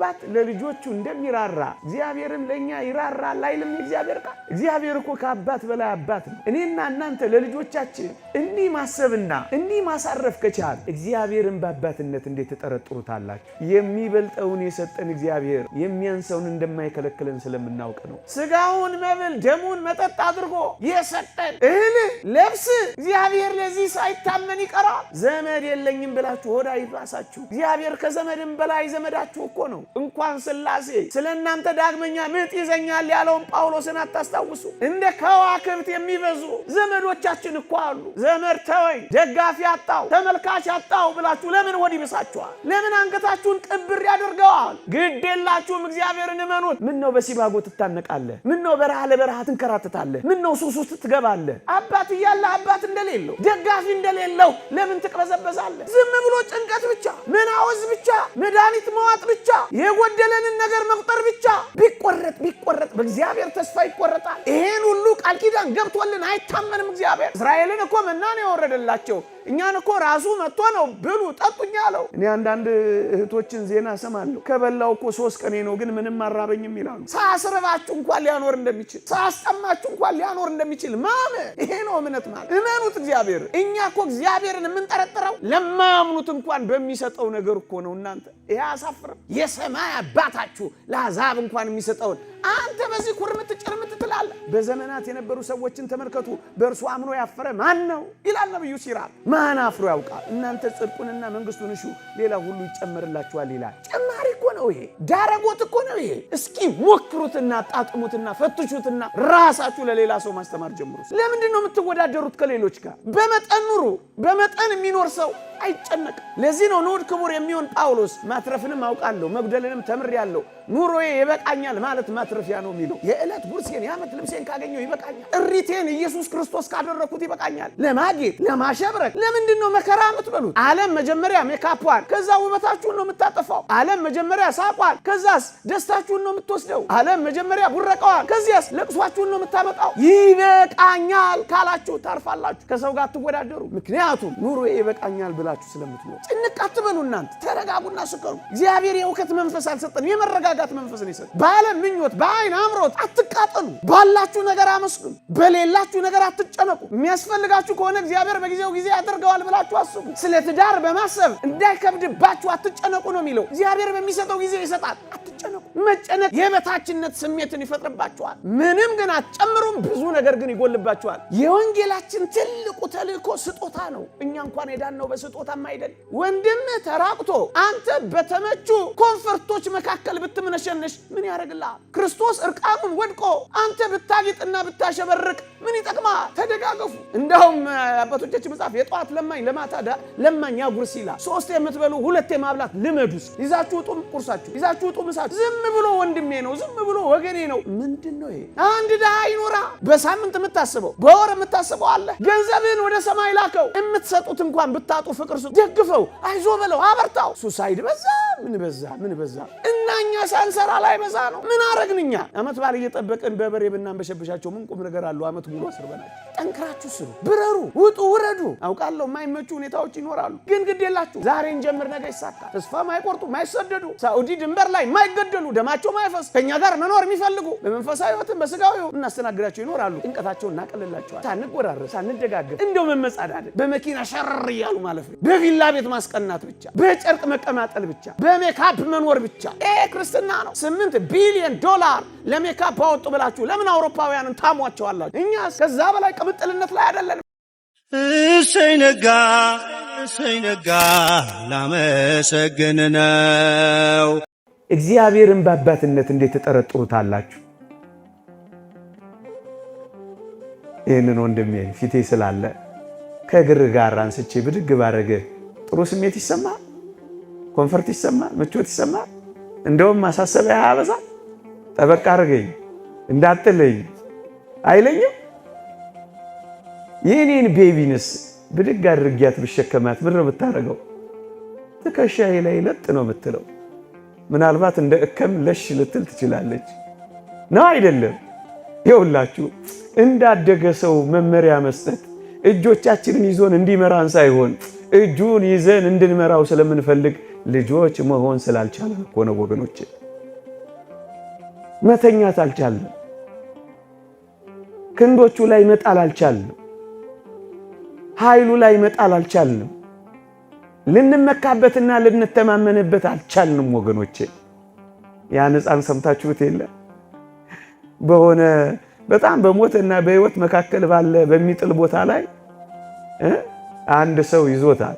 አባት ለልጆቹ እንደሚራራ እግዚአብሔርም ለኛ ይራራል አይልም እግዚአብሔር ቃል። እግዚአብሔር እኮ ከአባት በላይ አባት ነው። እኔና እናንተ ለልጆቻችን እንዲህ ማሰብና እንዲህ ማሳረፍ ከቻል እግዚአብሔርን በአባትነት እንዴት ተጠረጥሩታላችሁ? የሚበልጠውን የሰጠን እግዚአብሔር የሚያንሰውን እንደማይከለክለን ስለምናውቅ ነው። ስጋውን መብል ደሙን መጠጥ አድርጎ የሰጠን እህል ለብስ እግዚአብሔር ለዚህ ሳይታመን ይቀራል? ዘመድ የለኝም ብላችሁ ሆዳ ይባሳችሁ። እግዚአብሔር ከዘመድም በላይ ዘመዳችሁ እኮ ነው። እንኳን ሥላሴ ስለእናንተ ዳግመኛ ምጥ ይዘኛል ያለውን ጳውሎስን አታስታውሱ? እንደ ከዋክብት የሚበዙ ዘመዶቻችን እኮ አሉ። ዘመድ ተወኝ፣ ደጋፊ አጣው፣ ተመልካች አጣው ብላችሁ ለምን ሆድ ይብሳችኋል? ለምን አንገታችሁን ቅብር ያደርገዋል? ግድ የላችሁም፣ እግዚአብሔርን እመኑት። ምን ነው በሲባጎ ትታነቃለህ? ምን ነው በረሃ ለበረሃ ትንከራተታለህ? ምን ነው ሱስ ውስጥ ትገባለህ? አባት እያለ አባት እንደሌለው ደጋፊ እንደሌለው ለምን ትቅበዘበዛለህ? ዝም ብሎ ጭንቀት ብቻ፣ መናወዝ ብቻ፣ መድኃኒት መዋጥ ብቻ፣ የጎደለንን ነገር መቁጠር ብቻ። ቢቆረጥ በእግዚአብሔር ተስፋ ይቆረጣል። ይሄን ሁሉ ቃል ኪዳን ገብቶልን አይታመንም እግዚአብሔር። እስራኤልን እኮ መናን ያወረደላቸው እኛን እኮ ራሱ መጥቶ ነው ብሉ ጠጡኝ ያለው። እኔ አንዳንድ እህቶችን ዜና ሰማለሁ። ከበላው እኮ 3 ቀኔ ነው ግን ምንም አራበኝም ይላሉ። ሳስርባችሁ እንኳን ሊያኖር እንደሚችል፣ ሳስጠማችሁ እንኳን ሊያኖር እንደሚችል ማመን፣ ይሄ ነው እምነት ማለት። እመኑት እግዚአብሔር። እኛ እኮ እግዚአብሔርን የምንጠረጥረው ለማያምኑት እንኳን በሚሰጠው ነገር እኮ ነው። እናንተ ይሄ አሳፍርም። የሰማይ አባታችሁ ለአሕዛብ እንኳን የሚሰጠውን አንተ በዚህ ኩርምት ጭርምት ትላለህ። በዘመናት የነበሩ ሰዎችን ተመልከቱ። በእርሱ አምኖ ያፈረ ማን ነው ይላል ነብዩ ሲራክ። ማን አፍሮ ያውቃል? እናንተ ጽድቁንና መንግስቱን እሹ ሌላ ሁሉ ይጨመርላችኋል ይላል። ጭማሪ እኮ ነው ይሄ፣ ዳረጎት እኮ ነው ይሄ። እስኪ ሞክሩትና ጣጥሙትና ፈትሹትና ራሳችሁ ለሌላ ሰው ማስተማር ጀምሩ። ለምንድን ነው የምትወዳደሩት ከሌሎች ጋር? በመጠን ኑሩ። በመጠን የሚኖር ሰው አይጨነቅም። ለዚህ ነው ንዑድ ክቡር የሚሆን ጳውሎስ ማትረፍንም አውቃለሁ መጉደልንም ተምሬያለሁ፣ ኑሮዬ ይበቃኛል ማለት ማትረፊያ ነው የሚለው። የዕለት ጉርሴን የዓመት ልብሴን ካገኘው ይበቃኛል፣ እሪቴን ኢየሱስ ክርስቶስ ካደረኩት ይበቃኛል። ለማጌጥ ለማሸብረቅ ለምንድን ነው መከራ የምትበሉት? ዓለም መጀመሪያ ሜካፕዋን ከዛ ውበታችሁን ነው የምታጠፋው። ዓለም መጀመሪያ ሳቋን ከዛስ ደስታችሁን ነው የምትወስደው። ዓለም መጀመሪያ ቡረቃዋን ከዚያስ ለቅሷችሁን ነው የምታመጣው። ይበቃኛል ካላችሁ ታርፋላችሁ። ከሰው ጋር አትወዳደሩ። ምክንያቱም ኑሮዬ ይበቃኛል ብላችሁ ስለምትኖሩ። ጭንቅ አትበሉ። እናንተ ተረጋጉና ስከሩ። እግዚአብሔር የእውከት መንፈስ አልሰጠን፣ የመረጋጋት መንፈስ ነው የሰጠን። በዓለም ምኞት በአይን አምሮት አትቃጠሉ። ባላችሁ ነገር አመስግኑ፣ በሌላችሁ ነገር አትጨነቁ። የሚያስፈልጋችሁ ከሆነ እግዚአብሔር በጊዜው ጊዜ ያደርገዋል ብላችሁ አስቡ። ስለ ትዳር በማሰብ እንዳይከብድባችሁ አትጨነቁ ነው የሚለው። እግዚአብሔር በሚሰጠው ጊዜ ይሰጣል። አትጨነቁ። መጨነቅ የበታችነት ስሜትን ይፈጥርባችኋል። ምንም ግን አትጨምሩም፣ ብዙ ነገር ግን ይጎልባችኋል። የወንጌላችን ትልቁ ተልእኮ ስጦታ ነው። እኛ እንኳን የዳነው በስጦታም አይደል። ወንድምህ ተራቅቶ አንተ በተመቹ ኮንፈርቶች መካከል ብትምነሸነሽ ምን ያደርግልሃል? ክርስቶስ እርቃኑን ወድቆ አንተ ብታጊጥና ብታሸበርቅ ምን ይጠቅማል? ተደጋገፉ። እንደውም አባቶቻችን መጽሐፍ የጧት ለማኝ ለማታ ለማኝ ያጉርስ ይላል። 3 የምትበሉ 2 የማብላት ልመዱስ። ይዛችሁ ውጡ ቁርሳችሁ፣ ይዛችሁ ውጡ ምሳችሁ። ዝም ብሎ ወንድሜ ነው፣ ዝም ብሎ ወገኔ ነው። ምንድነው ይሄ? አንድ ድሃ ይኖራ በሳምንት የምታስበው በወር የምታስበው አለ። ገንዘብን ወደ ሰማይ ላከው። የምትሰጡት እንኳን ብታጡ ፍቅር ደግፈው፣ አይዞ በለው፣ አበርታው። ሱሳይድ በዛ ምን በዛ እና እኛ ሳንሰራ ላይ በዛ ነው። ምን አረግንኛ? አመት ባል እየጠበቅን በበሬ ብናንበሸብሻቸው ምን ቁም ነገር አለው? አመት ሙሉ አስርበናቸው። ጠንክራችሁ ስሩ፣ ብረሩ፣ ውጡ፣ ውረዱ። አውቃለሁ የማይመቹ ሁኔታዎች ይኖራሉ፣ ግን ግድ የላችሁ። ዛሬ እንጀምር፣ ነገ ይሳካል። ተስፋ ማይቆርጡ ማይሰደዱ፣ ሳኡዲ ድንበር ላይ ማይገደሉ፣ ደማቸው ማይፈስ ከኛ ጋር መኖር የሚፈልጉ በመንፈሳዊ ህይወትም በስጋዊ ህይወት እናስተናግዳቸው ይኖራሉ። ጭንቀታቸውን እናቀልላቸዋል። ሳንጎራረስ ሳንደጋገፍ፣ እንደው መመጻዳደ በመኪና ሸር እያሉ ማለፍ ነው። በቪላ ቤት ማስቀናት ብቻ፣ በጨርቅ መቀማጠል ብቻ፣ በሜካፕ መኖር ብቻ። ይሄ ክርስትና ነው። $8 ቢሊዮን ለሜካፕ አወጡ ብላችሁ ለምን አውሮፓውያንን ታሟቸዋላችሁ? እኛስ ከዛ በላይ ቅምጥልነት ላይ አይደለንም። እሰይ ነጋ ላመሰግን ነው። እግዚአብሔርን በአባትነት እንዴት ተጠረጥሩታላችሁ? ይህንን ወንድሜ ፊቴ ስላለ ከእግር ጋር አንስቼ ብድግ ባረገ ጥሩ ስሜት ይሰማል፣ ኮንፈርት ይሰማል፣ ምቾት ይሰማል። እንደውም ማሳሰቢያ ያበዛ ጠበቅ አድርገኝ እንዳትለኝ አይለኝም። የኔን ቤቢንስ ብድግ አድርጊያት ብሸከማት ምን ነው ብታረገው? ትከሻዬ ላይ ለጥ ነው የምትለው። ምናልባት እንደ እከም ለሽ ልትል ትችላለች ነው አይደለም? ይኸውላችሁ እንዳደገ ሰው መመሪያ መስጠት እጆቻችንን ይዞን እንዲመራን ሳይሆን እጁን ይዘን እንድንመራው ስለምንፈልግ ልጆች መሆን ስላልቻለን እኮ ነው ወገኖቼ። መተኛት አልቻልንም። ክንዶቹ ላይ መጣል አልቻልንም። ኃይሉ ላይ መጣል አልቻልንም። ልንመካበትና ልንተማመንበት አልቻልንም ወገኖቼ። ያን ሕፃን ሰምታችሁት የለ? በሆነ በጣም በሞትና በሕይወት መካከል ባለ በሚጥል ቦታ ላይ አንድ ሰው ይዞታል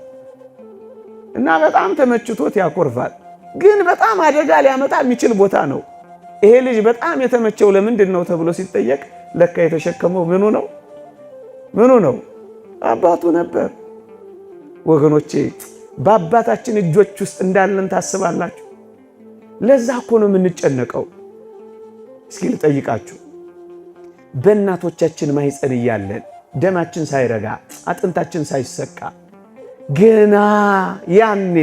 እና በጣም ተመችቶት ያኮርፋል። ግን በጣም አደጋ ሊያመጣ የሚችል ቦታ ነው። ይሄ ልጅ በጣም የተመቸው ለምንድን ነው ተብሎ ሲጠየቅ ለካ የተሸከመው ምኑ ነው? አባቱ ነበር። ወገኖቼ በአባታችን እጆች ውስጥ እንዳለን ታስባላችሁ? ለዛ እኮ ነው የምንጨነቀው። እስኪ ልጠይቃችሁ፣ በእናቶቻችን ማህፀን እያለን ደማችን ሳይረጋ አጥንታችን ሳይሰቃ ገና ያኔ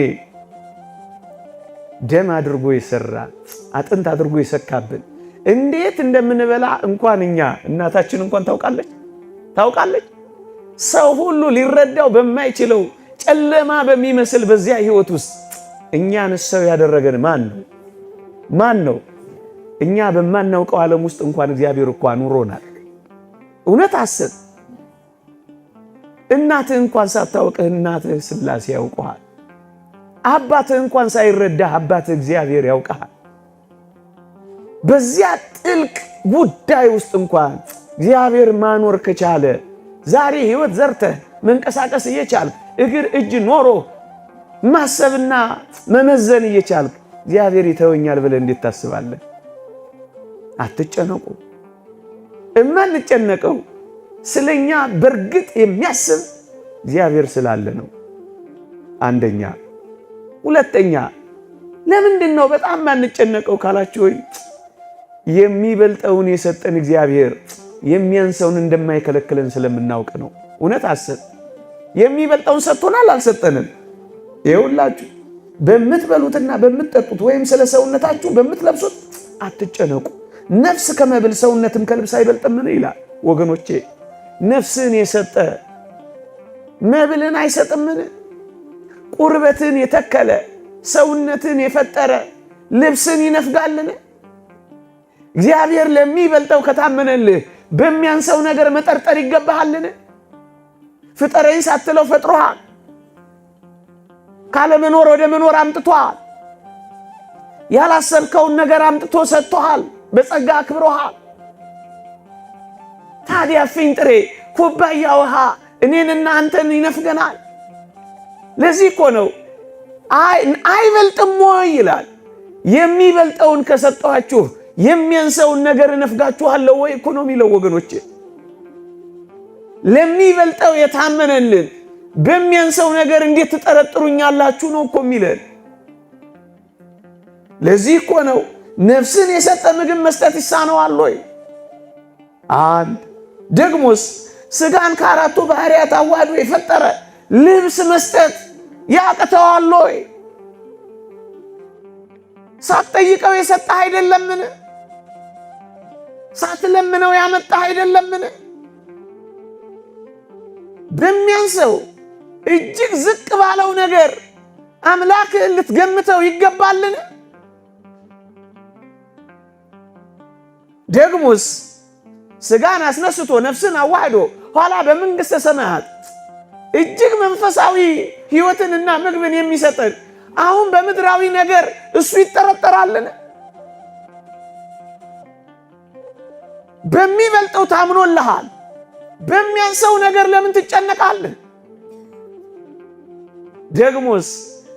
ደም አድርጎ የሰራ አጥንት አድርጎ የሰካብን እንዴት እንደምንበላ እንኳን እኛ እናታችን እንኳን ታውቃለች። ሰው ሁሉ ሊረዳው በማይችለው ጨለማ በሚመስል በዚያ ህይወት ውስጥ እኛን ሰው ያደረገን ማን ነው? እኛ በማናውቀው ዓለም ውስጥ እንኳን እግዚአብሔር እኮ አኑሮናል። እውነት አስብ። እናትህ እንኳን ሳታውቅህ እናትህ ሥላሴ ያውቀዋል። አባትህ እንኳን ሳይረዳህ አባትህ እግዚአብሔር ያውቀሃል። በዚያ ጥልቅ ጉዳይ ውስጥ እንኳን እግዚአብሔር ማኖር ከቻለ ዛሬ ህይወት ዘርተህ መንቀሳቀስ እየቻልክ እግር እጅ ኖሮ ማሰብና መመዘን እየቻልክ እግዚአብሔር ይተወኛል ብለህ እንዴት ታስባለህ? አትጨነቁ። እማንጨነቀው ስለኛ በርግጥ የሚያስብ እግዚአብሔር ስላለ ነው። አንደኛ። ሁለተኛ ለምንድን ነው በጣም ማንጨነቀው ካላችሁ የሚበልጠውን የሰጠን እግዚአብሔር የሚያንሰውን እንደማይከለክለን ስለምናውቅ ነው። እውነት አስብ። የሚበልጠውን ሰጥቶናል አልሰጠንም? ይኸውላችሁ በምትበሉትና በምትጠጡት ወይም ስለ ሰውነታችሁ በምትለብሱት አትጨነቁ። ነፍስ ከመብል ሰውነትም ከልብስ አይበልጥምን ይላል። ወገኖቼ ነፍስን የሰጠ መብልን አይሰጥምን? ቁርበትን የተከለ ሰውነትን የፈጠረ ልብስን ይነፍጋልን? እግዚአብሔር ለሚበልጠው ከታመነልህ በሚያንሰው ነገር መጠርጠር ይገባሃልን? ፍጠረኝ ሳትለው ፈጥሮሃል። ካለመኖር ወደ መኖር አምጥቶሃል። ያላሰብከውን ነገር አምጥቶ ሰጥቶሃል። በጸጋ አክብሮሃል። ታዲያ ፍንጥሬ ኩባያ ውሃ እኔንና አንተን ይነፍገናል? ለዚህ እኮ ነው አይበልጥም ወይ ይላል። የሚበልጠውን ከሰጠኋችሁ የሚያንሰውን ነገር እነፍጋችኋለሁ ወይ እኮ ነው የሚለው ወገኖቼ። ለሚበልጠው የታመነልን በሚያንሰው ነገር እንዴት ትጠረጥሩኛላችሁ ነው እኮ የሚለን። ለዚህ እኮ ነው ነፍስን የሰጠ ምግብ መስጠት ይሳነዋል ወይ? አንድ ደግሞስ ስጋን ከአራቱ ባህሪያት አዋህዶ የፈጠረ ልብስ መስጠት ያቅተዋል ወይ? ሳትጠይቀው የሰጠህ አይደለምን? ሳትለምነው ያመጣህ አይደለምን? በሚያንሰው እጅግ ዝቅ ባለው ነገር አምላክህን ልትገምተው ይገባልን? ደግሞስ ስጋን አስነስቶ ነፍስን አዋህዶ ኋላ በመንግሥተ ሰማያት እጅግ መንፈሳዊ ሕይወትንና ምግብን የሚሰጠን አሁን በምድራዊ ነገር እሱ ይጠረጠራልን? በሚበልጠው ታምኖልሃል። በሚያንሰው ነገር ለምን ትጨነቃለህ? ደግሞስ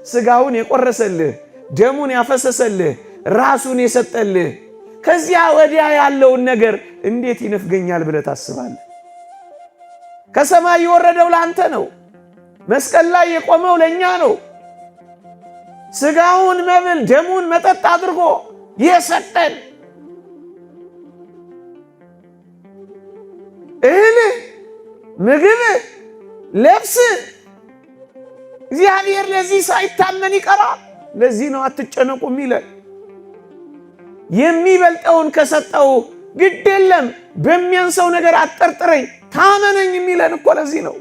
ስጋውን የቆረሰልህ ደሙን ያፈሰሰልህ ራሱን የሰጠልህ ከዚያ ወዲያ ያለውን ነገር እንዴት ይነፍገኛል ብለህ ታስባለህ? ከሰማይ የወረደው ለአንተ ነው። መስቀል ላይ የቆመው ለእኛ ነው። ስጋውን መብል ደሙን መጠጥ አድርጎ የሰጠን እህል ምግብ ልብስ እግዚአብሔር ለዚህ ሳይታመን ይቀራል። ለዚህ ነው አትጨነቁ የሚለን። የሚበልጠውን ከሰጠው ግድ የለም በሚያንሰው ነገር አጠርጥረኝ ታመነኝ የሚለን እኮ ለዚህ ነው።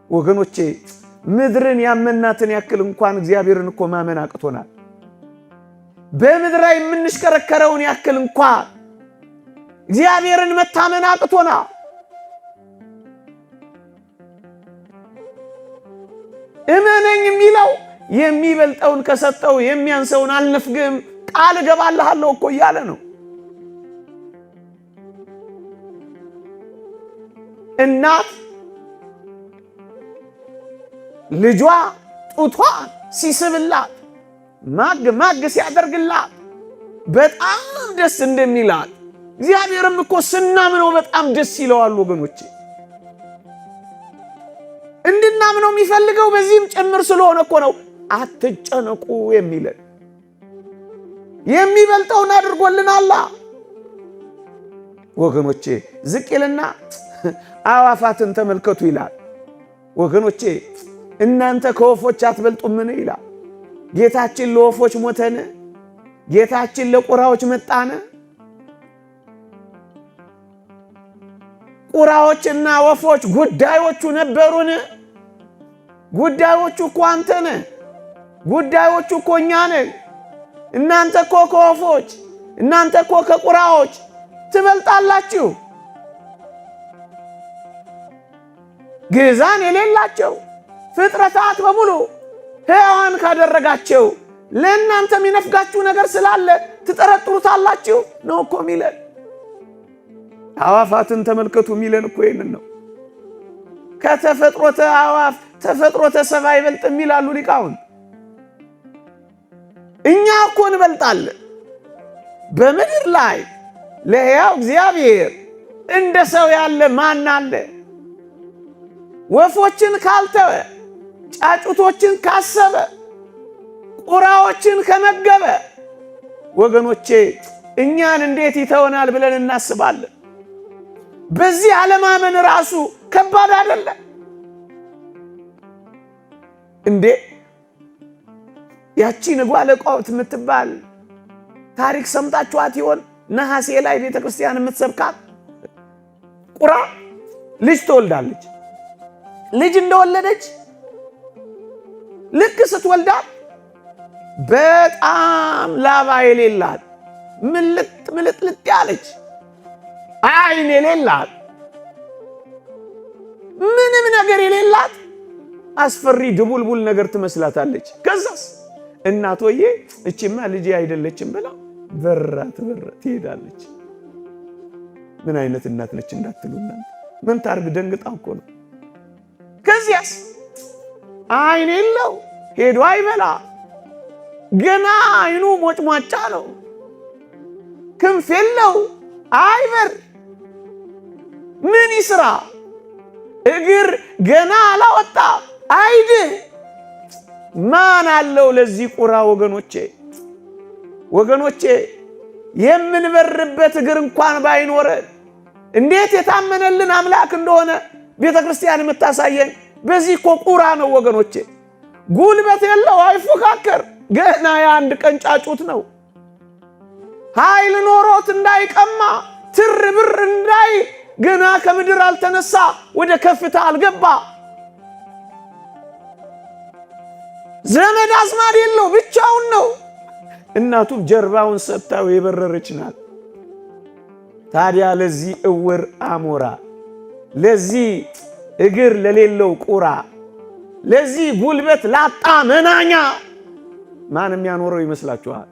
ወገኖቼ ምድርን ያመናትን ያክል እንኳን እግዚአብሔርን እኮ ማመን አቅቶናል። በምድር ላይ የምንሽከረከረውን ያክል እንኳን እግዚአብሔርን መታመን አቅቶናል። እመነኝ የሚለው የሚበልጠውን ከሰጠው የሚያንሰውን አልነፍግም ቃል እገባልሃለሁ እኮ እያለ ነው። እናት ልጇ ጡቷን ሲስብላት ማግ ሲያደርግላት በጣም ደስ እንደሚላት እግዚአብሔርም እኮ ስናምነው በጣም ደስ ይለዋል ወገኖቼ። እንድናምነው የሚፈልገው በዚህም ጭምር ስለሆነ እኮ ነው አትጨነቁ የሚለን። የሚበልጠውን አድርጎልናል ወገኖቼ። ዝቅ ይልና አዕዋፋትን ተመልከቱ ይላል። ወገኖቼ እናንተ ከወፎች አትበልጡምን ይላል። ጌታችን ለወፎች ሞተን? ጌታችን ለቁራዎች መጣን? ቁራዎችና ወፎች ጉዳዮቹ ነበሩን? ጉዳዮቹ እኮ አንተ ነህ። ጉዳዮቹ እኮ እኛ ነን። እናንተ እኮ ከወፎች እናንተ እኮ ከቁራዎች ትበልጣላችሁ። ግዛን የሌላቸው ፍጥረታት በሙሉ ሕያዋን ካደረጋቸው ለእናንተ የሚነፍጋችሁ ነገር ስላለ ትጠረጥሩታላችሁ ነው እኮ ሚለን። አዕዋፋትን ተመልከቱ ሚለን እኮ ይህንን ነው። ከተፈጥሮተ አዕዋፍ ተፈጥሮተ ሰብእ አይበልጥም ይላሉ ሊቃውንት። እኛ እኮ እንበልጣለን። በምድር ላይ ለሕያው እግዚአብሔር እንደ ሰው ያለ ማን አለ? ወፎችን ካልተወ፣ ጫጩቶችን ካሰበ፣ ቁራዎችን ከመገበ ወገኖቼ እኛን እንዴት ይተወናል ብለን እናስባለን? በዚህ አለማመን ራሱ ከባድ አይደለ እንዴ? ያቺ ንጓለ ቋውት የምትባል ታሪክ ሰምታችኋት ይሆን? ነሐሴ ላይ ቤተክርስቲያን የምትሰብካት ቁራ ልጅ ትወልዳለች። ልጅ እንደወለደች ልክ ስትወልዳት በጣም ላባ የሌላት ምልጥልጥ ያለች አይን የሌላት ምንም ነገር የሌላት አስፈሪ ድቡልቡል ነገር ትመስላታለች። ከዛስ እናቶዬ እቺማ ልጅ አይደለችም ብላ በራ ትሄዳለች። ምን አይነት እናት ነች እንዳትሉና ምን ታርግ ደንግጣ እኮ ነው። ከዚያስ አይን የለው ሄዶ አይበላ ገና አይኑ ሞጭሟጫ ነው። ክንፍ የለው አይበር ምን ይስራ? እግር ገና አላወጣ አይድህ ማን አለው ለዚህ ቁራ? ወገኖቼ የምንበርበት እግር እንኳን ባይኖረን እንዴት የታመነልን አምላክ እንደሆነ ቤተክርስቲያን የምታሳየን በዚህ እኮ ቁራ ነው ወገኖቼ። ጉልበት የለው አይፎካከር ገና የአንድ ቀን ጫጩት ነው። ኃይል ኖሮት እንዳይቀማ ትር ብር እንዳይ ገና ከምድር አልተነሳ ወደ ከፍታ አልገባ። ዘመድ አዝማድ የለው ብቻውን ነው። እናቱም ጀርባውን ሰጥታው የበረረች ናት። ታዲያ ለዚህ እውር አሞራ፣ ለዚህ እግር ለሌለው ቁራ፣ ለዚህ ጉልበት ላጣ መናኛ ማንም ያኖረው ይመስላችኋል?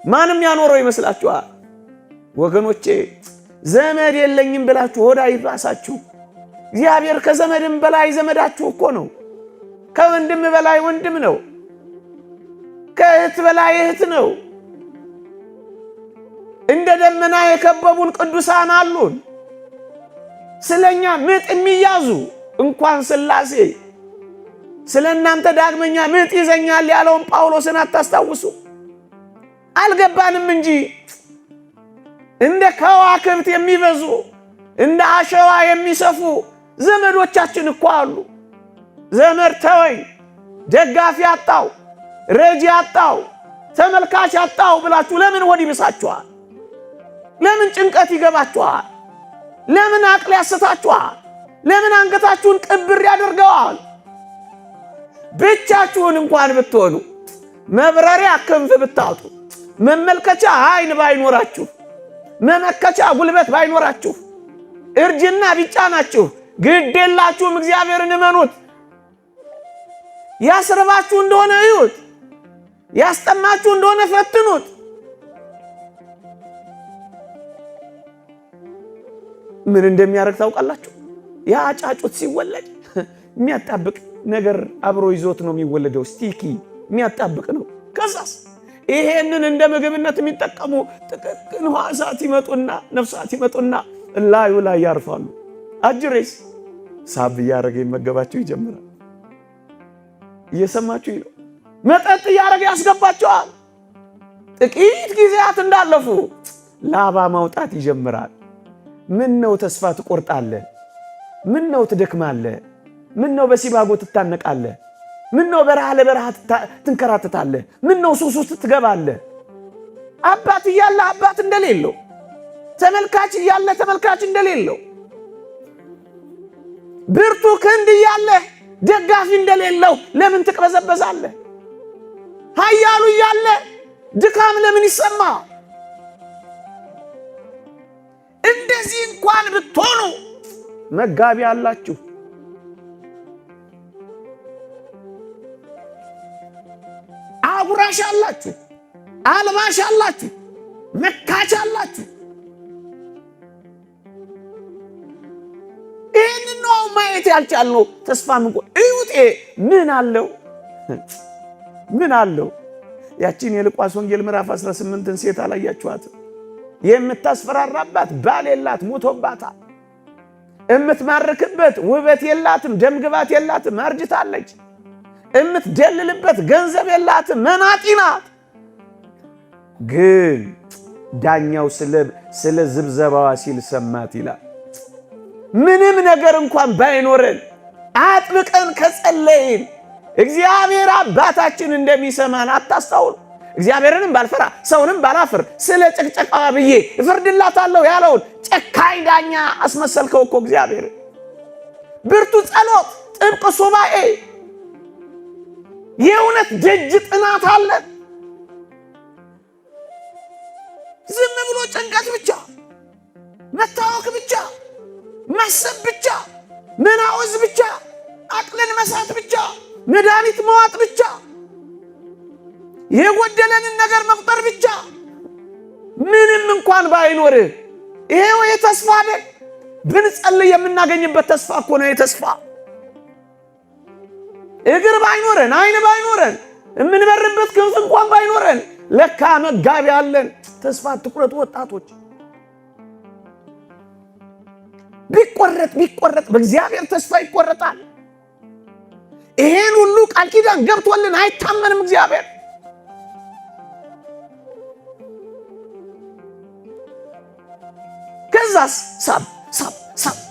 ማንም ያኖረው ይመስላችኋል? ወገኖቼ ዘመድ የለኝም ብላችሁ ሆዳ ይባሳችሁ። እግዚአብሔር ከዘመድም በላይ ዘመዳችሁ እኮ ነው። ከወንድም በላይ ወንድም ነው። ከእህት በላይ እህት ነው። እንደ ደመና የከበቡን ቅዱሳን አሉን። ስለኛ ምጥ የሚያዙ እንኳን ሥላሴ ስለናንተ ዳግመኛ ምጥ ይዘኛል ያለውን ጳውሎስን አታስታውሱ? አልገባንም እንጂ እንደ ከዋክብት የሚበዙ እንደ አሸዋ የሚሰፉ ዘመዶቻችን እኮ አሉ። ዘመድ ተወኝ፣ ደጋፊ አጣው፣ ረጂ አጣው፣ ተመልካች አጣው ብላችሁ ለምን ሆድ ይብሳችኋል? ለምን ጭንቀት ይገባችኋል? ለምን አቅል ያስታችኋል? ለምን አንገታችሁን ቅብር ያደርገዋል? ብቻችሁን እንኳን ብትሆኑ መብረሪያ ክንፍ ብታጡ መመልከቻ አይን ባይኖራችሁ መመከቻ ጉልበት ባይኖራችሁ እርጅና ቢጫናችሁ ግድ የላችሁም። እግዚአብሔርን እመኑት። ያስርባችሁ እንደሆነ እዩት፣ ያስጠማችሁ እንደሆነ ፈትኑት። ምን እንደሚያደርግ ታውቃላችሁ? ያ ጫጩት ሲወለድ የሚያጣብቅ ነገር አብሮ ይዞት ነው የሚወለደው። ስቲኪ የሚያጣብቅ ነው። ከዛስ ይሄንን እንደ ምግብነት የሚጠቀሙ ጥቅቅን ሕዋሳት ይመጡና ነፍሳት ይመጡና ላዩ ላይ ያርፋሉ። አጅሬስ ሳብ እያደረገ ይመገባቸው ይጀምራል። እየሰማችሁ ነው። መጠጥ እያደረገ ያስገባቸዋል። ጥቂት ጊዜያት እንዳለፉ ላባ ማውጣት ይጀምራል። ምን ነው ተስፋ ትቆርጣለህ? ምን ነው ትደክማለህ? ምን ነው በሲባጎ ትታነቃለህ? ምን ነው በረሃ ለበረሃ ትንከራተታለህ? ምን ነው ሱስ ውስጥ ትገባለህ? አባት እያለ አባት እንደሌለው፣ ተመልካች እያለ ተመልካች እንደሌለው፣ ብርቱ ክንድ እያለ ደጋፊ እንደሌለው ለምን ትቅበዘበዛለህ? ኃያሉ እያለ ድካም ለምን ይሰማ? እንደዚህ እንኳን ብትሆኑ መጋቢ አላችሁ። አጉራሽ አላችሁ፣ አልባሽ አላችሁ፣ መካች አላችሁ። ይህን ነው ማየት ያልቻልነው። ተስፋ እዩጤ ምን አለው? ምን አለው? ያቺን የሉቃስ ወንጌል ምዕራፍ 18ን ሴት አላያችኋትም? የምታስፈራራባት ባል የላት ሞቶባታል። የምትማርክበት ውበት የላትም፣ ደምግባት የላትም፣ አርጅታለች። የምትደልልበት ገንዘብ የላትም፣ መናጢ ናት። ግን ዳኛው ስለ ዝብዘባዋ ሲል ሰማት ይላል። ምንም ነገር እንኳን ባይኖረን አጥብቀን ከጸለይን እግዚአብሔር አባታችን እንደሚሰማን አታስታውሉ? እግዚአብሔርንም ባልፈራ ሰውንም ባላፍር ስለ ጨቅጨቃዋ ብዬ እፈርድላታለሁ ያለውን ጨካኝ ዳኛ አስመሰልከው እኮ እግዚአብሔር። ብርቱ ጸሎት፣ ጥብቅ ሱባኤ፣ የእውነት ደጅ ጥናት አለ። ዝም ብሎ ጭንቀት ብቻ፣ መታወክ ብቻ፣ ማሰብ ብቻ፣ መናወዝ ብቻ፣ አቅልን መሳት ብቻ፣ መድኃኒት መዋጥ ብቻ፣ የጎደለንን ነገር መቁጠር ብቻ። ምንም እንኳን ባይኖርህ ይሄው የተስፋ አይደል? ብንጸልይ የምናገኝበት ተስፋ እኮ ነው። የተስፋ እግር ባይኖረን፣ አይን ባይኖረን፣ የምንበርበት ክንፍ እንኳን ባይኖረን ለካ መጋቢ አለን። ተስፋ አትቁረጡ ወጣቶች። ቢቆረጥ በእግዚአብሔር ተስፋ ይቆረጣል። ይሄን ሁሉ ቃል ኪዳን ገብቶልን አይታመንም እግዚአብሔር። ከዛስ ሳብ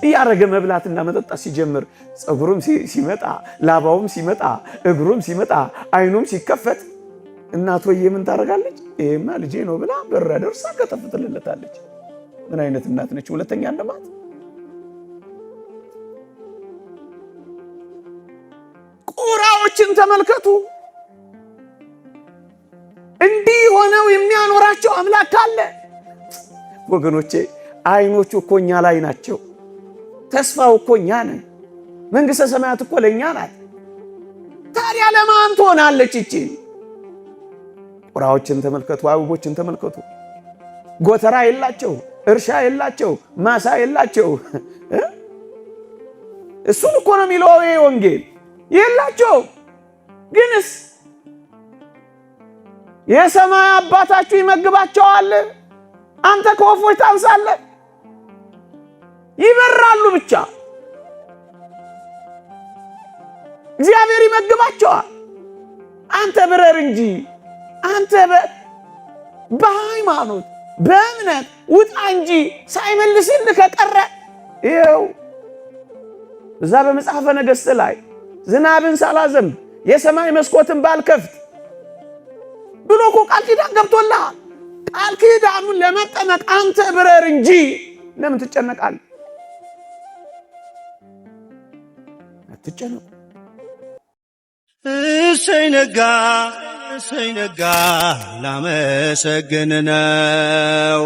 እያረገ መብላትና መጠጣት ሲጀምር ፀጉሩም ሲመጣ፣ ላባውም ሲመጣ፣ እግሩም ሲመጣ፣ አይኑም ሲከፈት እናት ወዬ ምን ታደርጋለች? ይሄማ ልጄ ነው ብላ በራ ደርሳ ከተፍትልለታለች። ምን አይነት እናት ነች? ሁለተኛ እንደማት ቁራዎችን ተመልከቱ። እንዲህ ሆነው የሚያኖራቸው አምላክ አለ ወገኖቼ። አይኖቹ እኮ እኛ ላይ ናቸው። ተስፋው እኮ እኛ ነን። መንግሥተ ሰማያት እኮ ለእኛ ናት። ታዲያ ለማን ትሆናለች እቺ? ቁራዎችን ተመልከቱ፣ አበቦችን ተመልከቱ። ጎተራ የላቸው፣ እርሻ የላቸው፣ ማሳ የላቸው። እሱን እኮ ነው የሚለው ይሄ ወንጌል። የላቸው ግንስ የሰማይ አባታችሁ ይመግባቸዋል። አንተ ከወፎች ታንሳለህ። ይበራሉ ብቻ፣ እግዚአብሔር ይመግባቸዋል። አንተ ብረር እንጂ። አንተ በሃይማኖት በእምነት ውጣ እንጂ ሳይመልስልህ ከቀረ ይኸው እዛ በመጽሐፈ ነገሥት ላይ ዝናብን ሳላዘንብ የሰማይ መስኮትን ባልከፍት ብሎ እኮ ቃል ኪዳን ገብቶልሃል። ቃል ኪዳኑን ለመጠመቅ አንተ ብረር እንጂ ለምን ትጨነቃለህ? አትጨነቁ። እሰይ ነጋ እሰይ ነጋ ላመሰግን ነው።